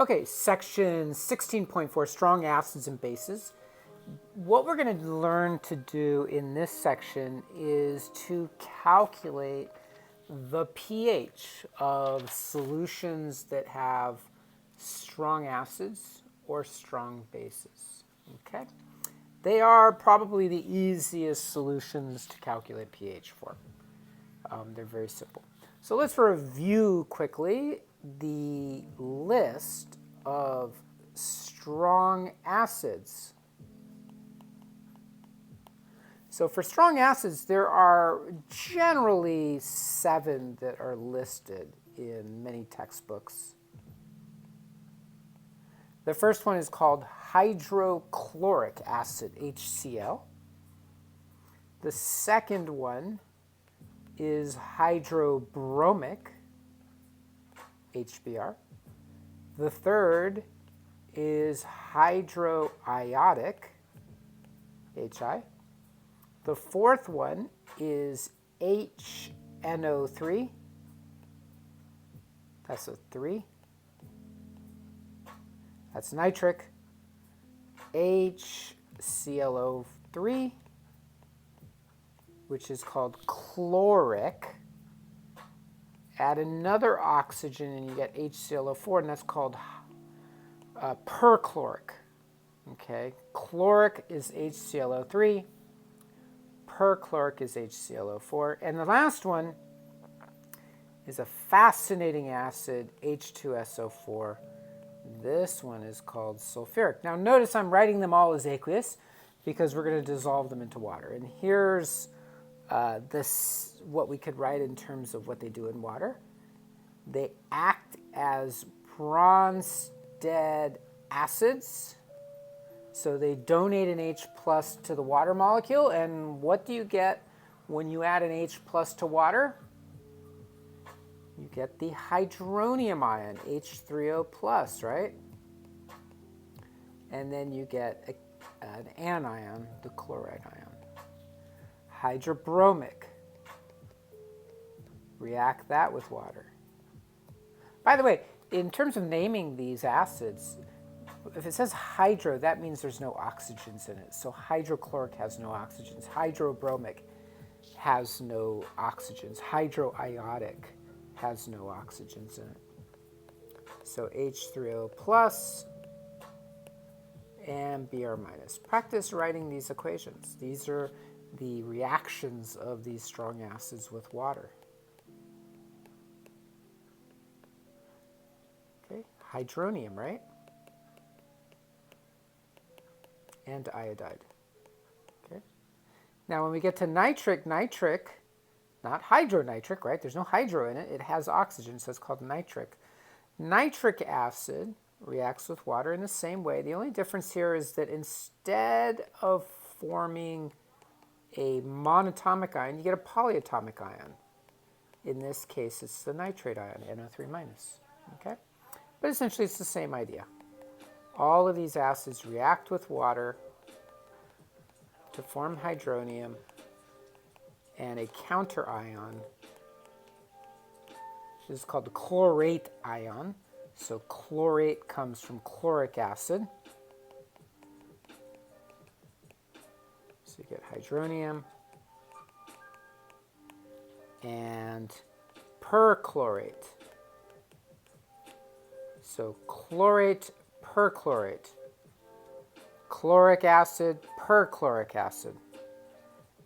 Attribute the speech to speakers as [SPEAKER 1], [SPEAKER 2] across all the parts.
[SPEAKER 1] Okay, section 16.4, strong acids and bases. What we're going to learn to do in this section is to calculate the pH of solutions that have strong acids or strong bases. Okay? They are probably the easiest solutions to calculate pH for. They're very simple. So let's review quickly the list of strong acids. So for strong acids, there are generally 7 that are listed in many textbooks. The first one is called hydrochloric acid, HCl. The second one is hydrobromic, HBr. The third is hydroiodic, HI. The fourth one is HNO3. That's a 3. That's nitric. HClO3, which is called chloric. Add another oxygen and you get HClO4, and that's called perchloric. Okay, chloric is HClO3, perchloric is HClO4, and the last one is a fascinating acid, H2SO4. This one is called sulfuric. Now notice I'm writing them all as aqueous because we're going to dissolve them into water. And here's what we could write in terms of what they do in water. They act as Bronsted acids. So they donate an H plus to the water molecule. And what do you get when you add an H plus to water? You get the hydronium ion, H3O plus, right? And then you get an anion, the chloride ion. Hydrobromic. React that with water. By the way, in terms of naming these acids, if it says hydro, that means there's no oxygens in it. So hydrochloric has no oxygens. Hydrobromic has no oxygens. Hydroiodic has no oxygens in it. So H3O plus and Br minus. Practice writing these equations. These are the reactions of these strong acids with water. Okay, hydronium, right? And iodide. Okay. Now when we get to nitric, not hydronitric, right? There's no hydro in it. It has oxygen, so it's called nitric. Nitric acid reacts with water in the same way. The only difference here is that instead of forming a monatomic ion, you get a polyatomic ion. In this case, it's the nitrate ion, NO3 minus. Okay? But essentially, it's the same idea. All of these acids react with water to form hydronium and a counter ion. This is called the chlorate ion. So chlorate comes from chloric acid. So you get hydronium and perchlorate. So chlorate, perchlorate. Chloric acid, perchloric acid.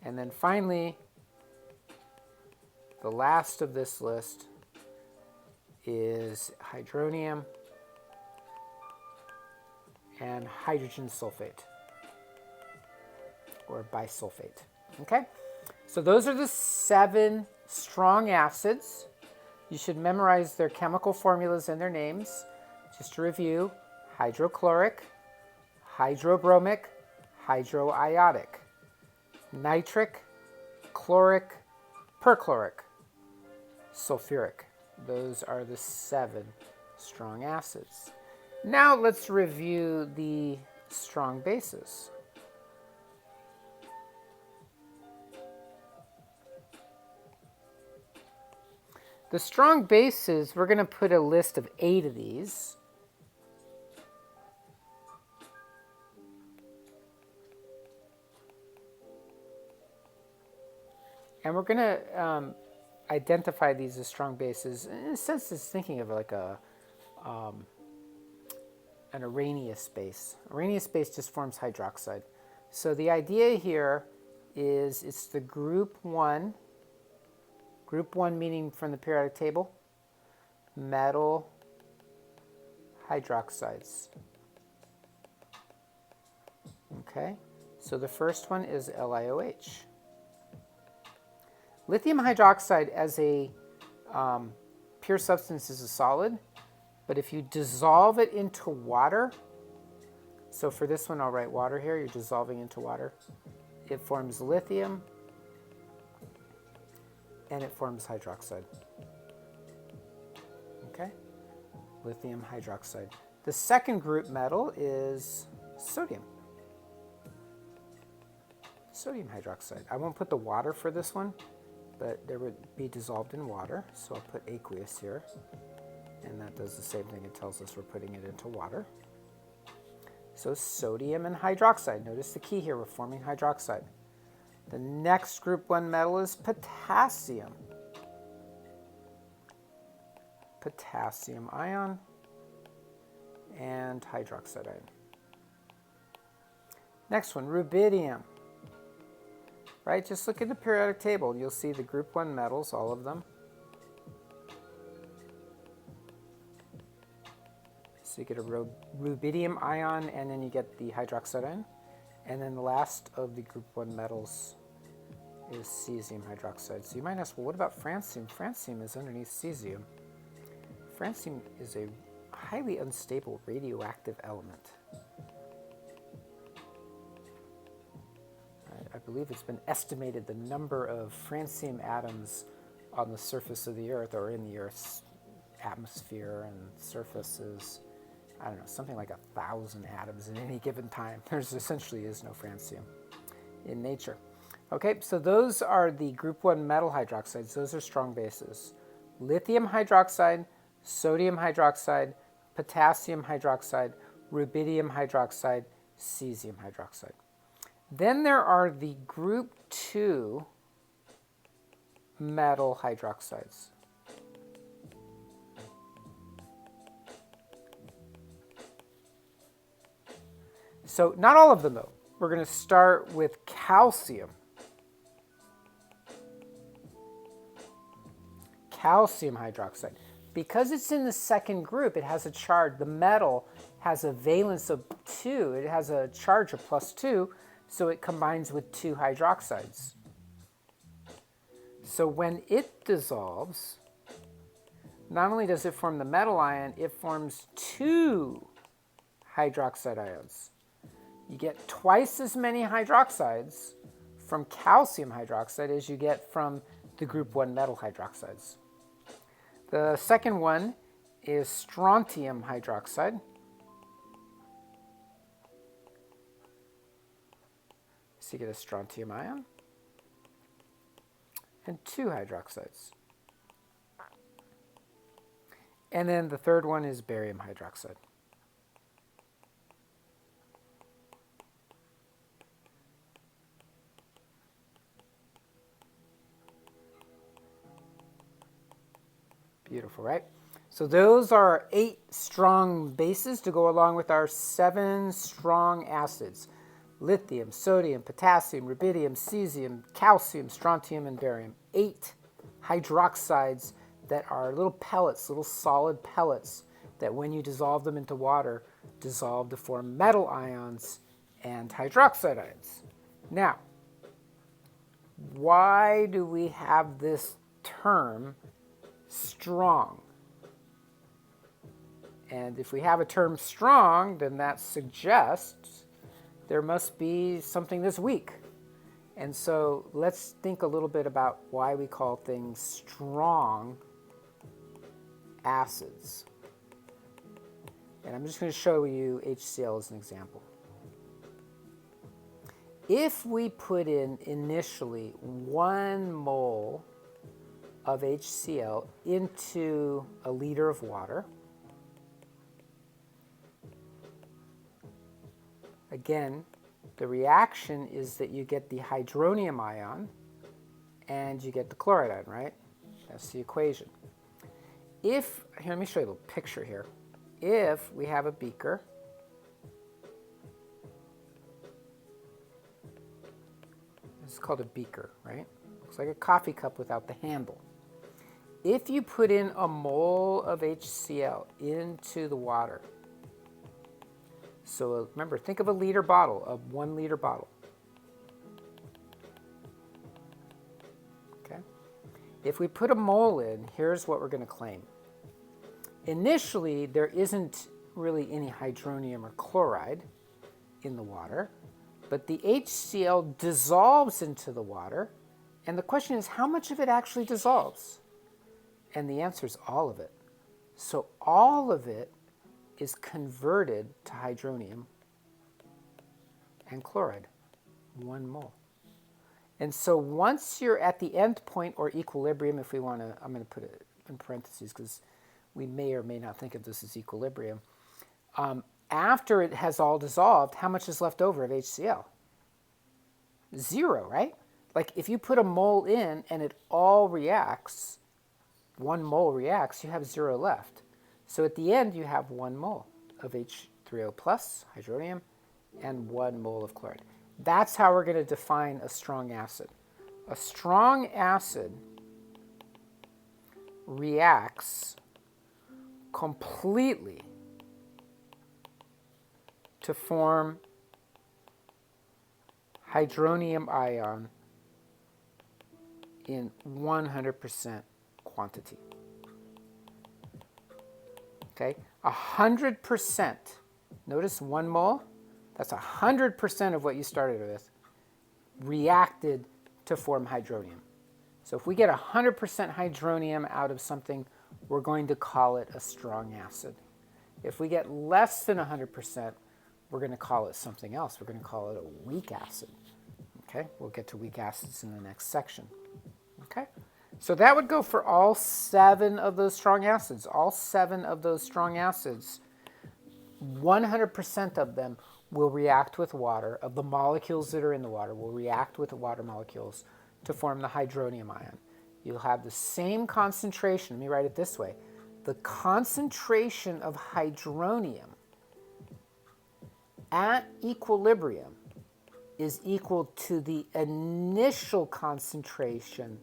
[SPEAKER 1] And then finally, the last of this list is hydronium and hydrogen sulfate, or bisulfate. Okay? So those are the 7 strong acids. You should memorize their chemical formulas and their names. Just to review, hydrochloric, hydrobromic, hydroiodic, nitric, chloric, perchloric, sulfuric. Those are the 7 strong acids. Now let's review the strong bases. The strong bases, we're going to put a list of 8 of these. And we're going to identify these as strong bases. In a sense, it's thinking of like an Arrhenius base. Arrhenius base just forms hydroxide. So the idea here is it's the group 1 meaning from the periodic table, metal hydroxides. Okay, so the first one is LiOH. Lithium hydroxide as a pure substance is a solid, but if you dissolve it into water, so for this one I'll write water here, you're dissolving into water, it forms lithium and it forms hydroxide. Okay, lithium hydroxide. The second group metal is sodium. Sodium hydroxide. I won't put the water for this one, but there would be dissolved in water, so I'll put aqueous here. And that does the same thing. It tells us we're putting it into water. So sodium and hydroxide. Notice the key here, we're forming hydroxide. The next group 1 metal is potassium. Potassium ion and hydroxide ion. Next one, rubidium. Right, just look at the periodic table. You'll see the group 1 metals, all of them. So you get a rubidium ion, and then you get the hydroxide ion. And then the last of the group 1 metals is cesium hydroxide. So you might ask, well, what about francium? Francium is underneath cesium. Francium is a highly unstable radioactive element. I believe it's been estimated the number of francium atoms on the surface of the Earth, or in the Earth's atmosphere and surface, is, I don't know, something like 1,000 atoms in any given time. There's essentially is no francium in nature. Okay, so those are the group 1 metal hydroxides. Those are strong bases. Lithium hydroxide, sodium hydroxide, potassium hydroxide, rubidium hydroxide, cesium hydroxide. Then there are the group 2 metal hydroxides. So not all of them though. We're going to start with calcium. Calcium hydroxide. Because it's in the second group, it has a charge. The metal has a valence of 2. It has a charge of +2. So it combines with 2 hydroxides. So when it dissolves, not only does it form the metal ion, it forms 2 hydroxide ions. You get twice as many hydroxides from calcium hydroxide as you get from the group 1 metal hydroxides. The second one is strontium hydroxide. So you get a strontium ion and 2 hydroxides. And then the third one is barium hydroxide. Beautiful, right? So those are 8 strong bases to go along with our 7 strong acids. Lithium, sodium, potassium, rubidium, cesium, calcium, strontium, and barium. 8 hydroxides that are little pellets, little solid pellets that when you dissolve them into water, dissolve to form metal ions and hydroxide ions. Now, why do we have this term strong? And if we have a term strong, then that suggests there must be something that's weak. And so let's think a little bit about why we call things strong acids. And I'm just going to show you HCl as an example. If we put in initially 1 mole of HCl into a liter of water, again, the reaction is that you get the hydronium ion and you get the chloride ion, right? That's the equation. Here, let me show you a little picture here. If we have a beaker, this is called a beaker, right? Looks like a coffee cup without the handle. If you put in a mole of HCl into the water, so remember, think of a liter bottle, a 1 liter bottle. Okay? If we put a mole in, here's what we're going to claim. Initially, there isn't really any hydronium or chloride in the water, but the HCl dissolves into the water, and the question is, how much of it actually dissolves? And the answer is all of it. So all of it is converted to hydronium and chloride, 1 mole. And so once you're at the end point or equilibrium, if we want to, I'm going to put it in parentheses because we may or may not think of this as equilibrium. After it has all dissolved, how much is left over of HCl? 0, right? Like if you put a mole in and it all reacts, 1 mole reacts, you have 0 left. So at the end, you have 1 mole of H3O plus, hydronium, and 1 mole of chloride. That's how we're going to define a strong acid. A strong acid reacts completely to form hydronium ion in 100% quantity. Okay, 100%. Notice 1 mole, that's 100% of what you started with, reacted to form hydronium. So if we get 100% hydronium out of something, we're going to call it a strong acid. If we get less than 100%, we're going to call it something else. We're going to call it a weak acid. Okay, we'll get to weak acids in the next section. Okay, so that would go for all 7 of those strong acids. All 7 of those strong acids, 100% of them will react with water, of the molecules that are in the water, will react with the water molecules to form the hydronium ion. You'll have the same concentration. Let me write it this way. The concentration of hydronium at equilibrium is equal to the initial concentration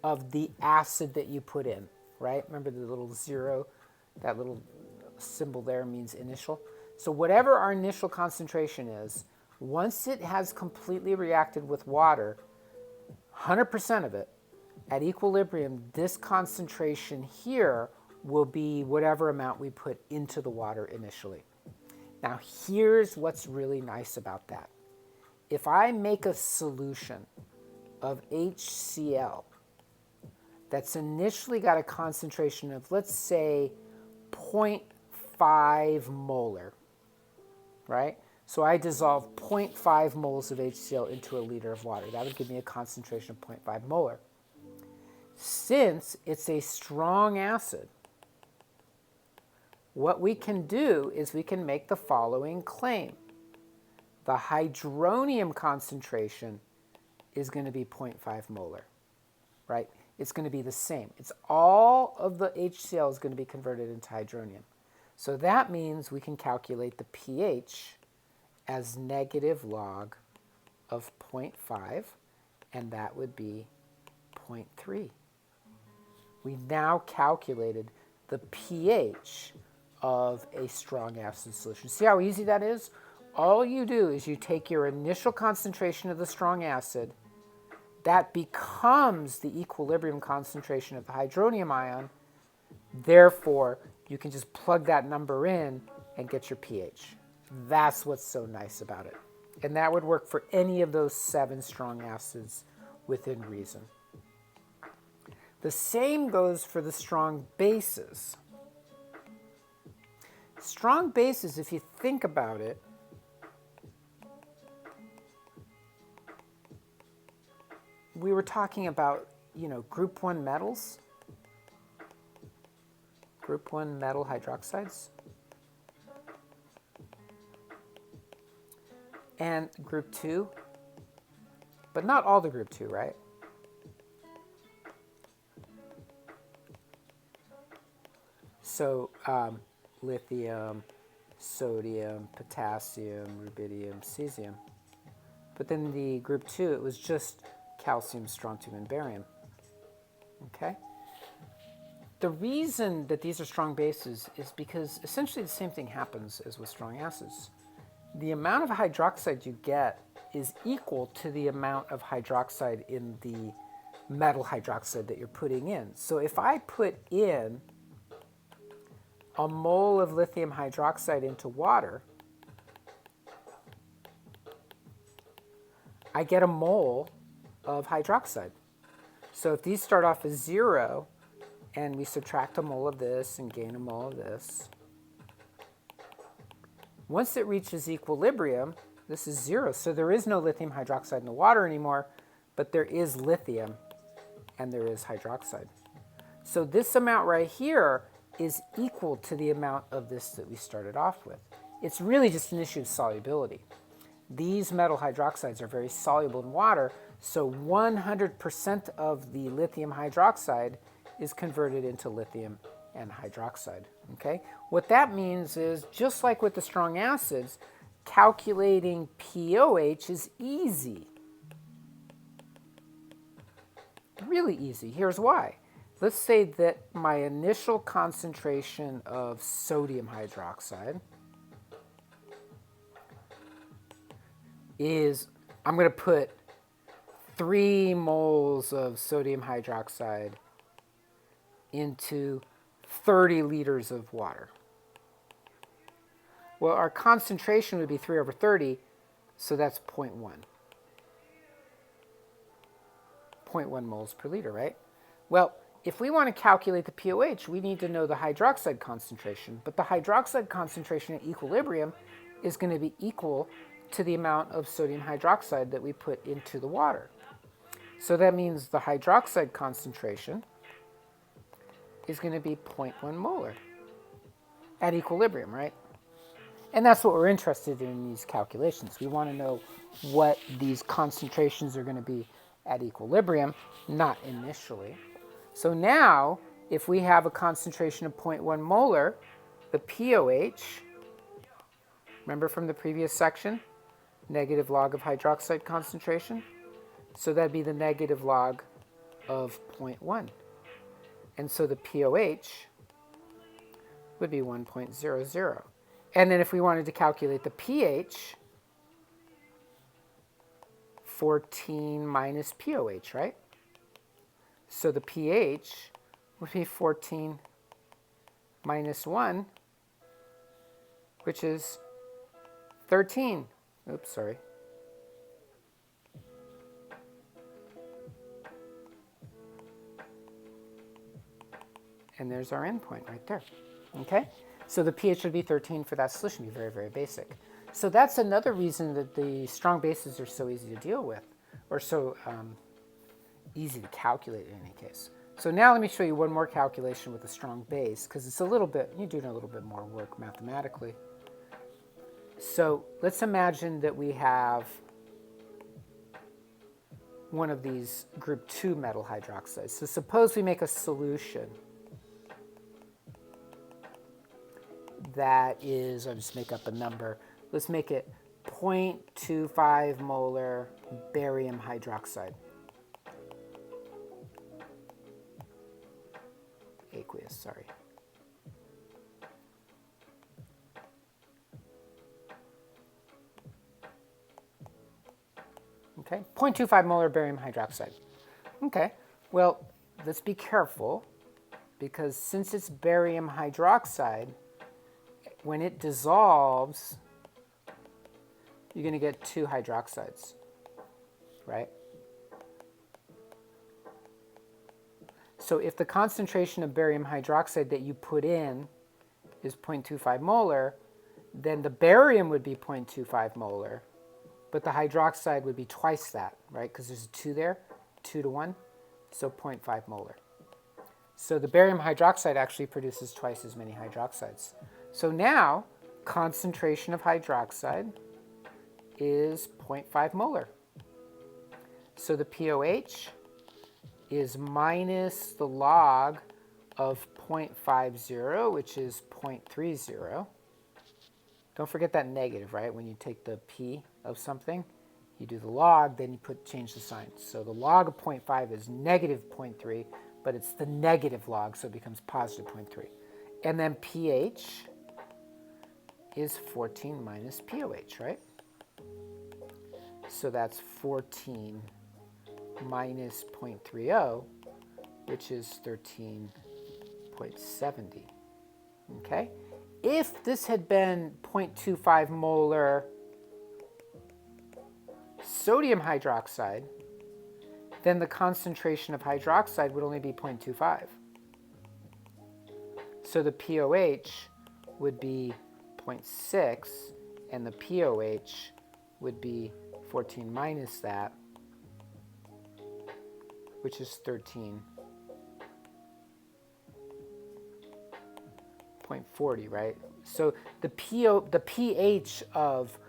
[SPEAKER 1] of the acid that you put in, right? Remember the little 0, that little symbol there means initial. So whatever our initial concentration is, once it has completely reacted with water, 100% of it, at equilibrium, this concentration here will be whatever amount we put into the water initially. Now here's what's really nice about that. If I make a solution of HCl that's initially got a concentration of, let's say, 0.5 molar, right? So I dissolve 0.5 moles of HCl into a liter of water. That would give me a concentration of 0.5 molar. Since it's a strong acid, what we can do is we can make the following claim. The hydronium concentration is going to be 0.5 molar, right? It's going to be the same. It's all of the HCl is going to be converted into hydronium. So that means we can calculate the pH as negative log of 0.5, and that would be 0.3. We now calculated the pH of a strong acid solution. See how easy that is? All you do is you take your initial concentration of the strong acid, that becomes the equilibrium concentration of the hydronium ion. Therefore, you can just plug that number in and get your pH. That's what's so nice about it. And that would work for any of those 7 strong acids within reason. The same goes for the strong bases. Strong bases, if you think about it, we were talking about, group 1 metals, group 1 metal hydroxides, and group 2, but not all the group 2, right? So lithium, sodium, potassium, rubidium, cesium. But then the group 2, it was just calcium, strontium, and barium. Okay? The reason that these are strong bases is because essentially the same thing happens as with strong acids. The amount of hydroxide you get is equal to the amount of hydroxide in the metal hydroxide that you're putting in. So if I put in a mole of lithium hydroxide into water, I get a mole of hydroxide. So if these start off as 0, and we subtract a mole of this and gain a mole of this, once it reaches equilibrium, this is 0. So there is no lithium hydroxide in the water anymore, but there is lithium and there is hydroxide. So this amount right here is equal to the amount of this that we started off with. It's really just an issue of solubility. These metal hydroxides are very soluble in water, so 100% of the lithium hydroxide is converted into lithium and hydroxide. Okay? What that means is, just like with the strong acids, calculating pOH is easy. Really easy. Here's why. Let's say that my initial concentration of sodium hydroxide is, I'm going to put 3 moles of sodium hydroxide into 30 liters of water. Well, our concentration would be 3 over 30, so that's 0.1. 0.1 moles per liter, right? Well, if we want to calculate the pOH, we need to know the hydroxide concentration. But the hydroxide concentration at equilibrium is going to be equal to the amount of sodium hydroxide that we put into the water. So that means the hydroxide concentration is going to be 0.1 molar at equilibrium, right? And that's what we're interested in these calculations. We want to know what these concentrations are going to be at equilibrium, not initially. So now, if we have a concentration of 0.1 molar, the pOH, remember from the previous section, negative log of hydroxide concentration? So that'd be the negative log of 0.1. And so the pOH would be 1.00. And then if we wanted to calculate the pH, 14 minus pOH, right? So the pH would be 14 minus 1, which is 13. Oops, sorry. And there's our endpoint right there. Okay? So the pH would be 13 for that solution. It'd be very, very basic. So that's another reason that the strong bases are so easy to deal with, or so easy to calculate in any case. So now let me show you one more calculation with a strong base, because it's a little bit, you're doing a little bit more work mathematically. So let's imagine that we have one of these group 2 metal hydroxides. So suppose we make a solution that is, I'll just make up a number. Let's make it 0.25 molar barium hydroxide. Aqueous, sorry. Okay, 0.25 molar barium hydroxide. Okay, well, let's be careful, because since it's barium hydroxide, when it dissolves, you're going to get 2 hydroxides, right? So if the concentration of barium hydroxide that you put in is 0.25 molar, then the barium would be 0.25 molar, but the hydroxide would be twice that, right? Because there's a 2 there, 2 to 1, so 0.5 molar. So the barium hydroxide actually produces twice as many hydroxides. So now, concentration of hydroxide is 0.5 molar. So the pOH is minus the log of 0.50, which is 0.30. Don't forget that negative, right? When you take the p of something, you do the log, then you change the sign. So the log of 0.5 is negative 0.3, but it's the negative log, so it becomes positive 0.3. And then pH is 14 minus POH, right? So that's 14 minus 0.30, which is 13.70. Okay? If this had been 0.25 molar sodium hydroxide, then the concentration of hydroxide would only be 0.25. So the POH would be 0.6, and the POH would be 14 minus that, which is 13.40, right? So the pH of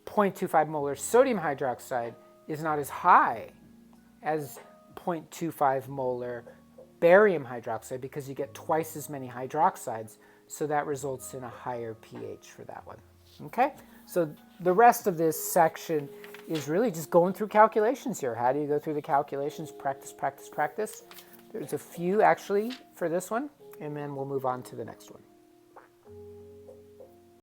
[SPEAKER 1] 0.25 molar sodium hydroxide is not as high as 0.25 molar barium hydroxide because you get twice as many hydroxides, so that results in a higher pH for that one. Okay? So the rest of this section is really just going through calculations here. How do you go through the calculations? Practice, practice, practice. There's a few actually for this one, and then we'll move on to the next one.